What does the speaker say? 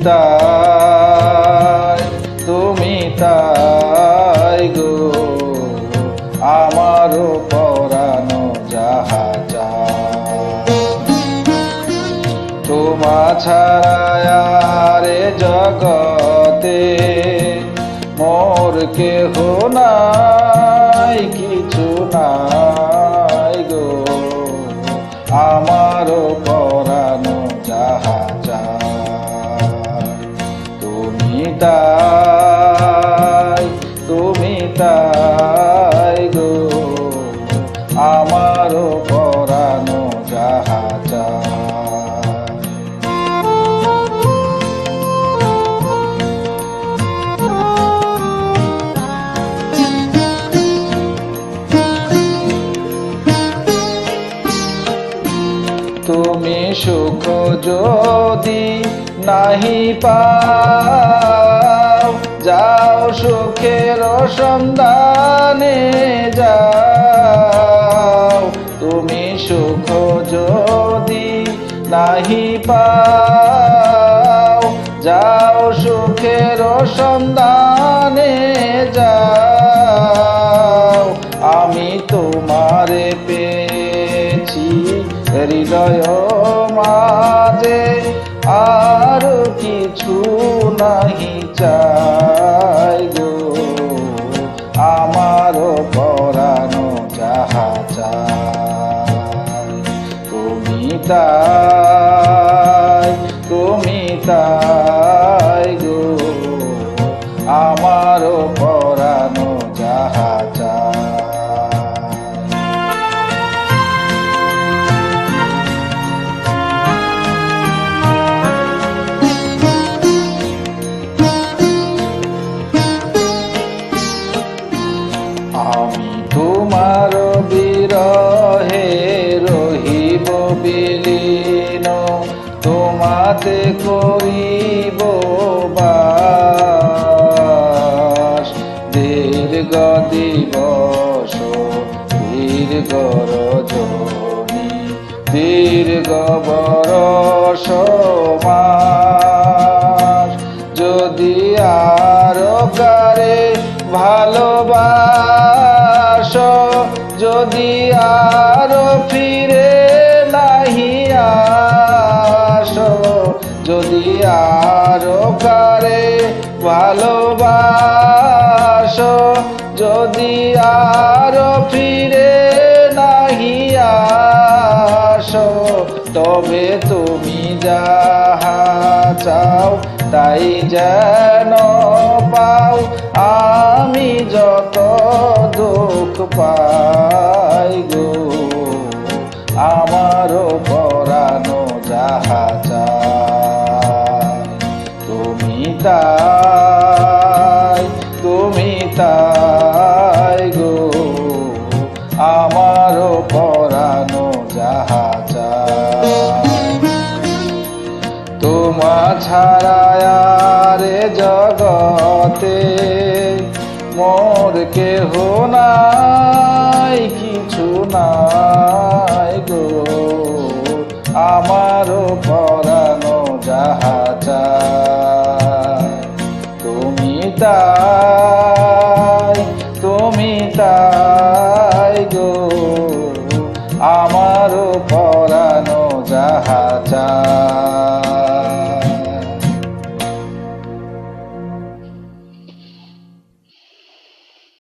তাই, তুমি তাই গো, আমারও পরানো যাহা চায়। তোমা ছাড়া আর এ জগতে মোর কেহ নাই, কিছু নাই গো, আমারও পরানো যাহা চায়। তুমি তাই, তুমি তাই গো, আমারও পরানো যাহা চায়। তুমি সুখ যদি নাহি পাও, যাও সুখের সন্ধানে যাও। তুমি সুখ যদি নাহি পাও, যাও সুখের সন্ধানে যাও। আমি তোমারে পেয়েছি হৃদয় মাঝে, আর কিছু নাহি চাই গো, আমারও পরানো যাহা চায়। তুমি তাই, তুমি তাই গো, আমারও পরানো যাহা চায়। আমি তোমার বিরহে রহিব বিলীন, তোমাতে করিব বাস। দীর্ঘ দিবস দীর্ঘ রজনী, দীর্ঘ বরষ মাস। যদি আরো কারে ভালোবাসো, যদি আরো ফিরে নাহি আসো, যদি আরো কারে ভালোবাসো, যদি আরো ফিরে নাহি আসো, তবে তুমি যাহা চাও তাই যেন পাও। আমি যত দুঃখ পাই গো, আমারও পরানো যাহা চায়। তুমি তাই, তুমি তাই গো, আমারও পরানো যাহা চায়। তোমা ছাড়া আর এ জগতে মোর কেহ নাই, কিছু নাই গো, আমারও পরানো যাহা চায়। তুমি তাই, তুমি তাই গো, আমারও পরানো যাহা চায়।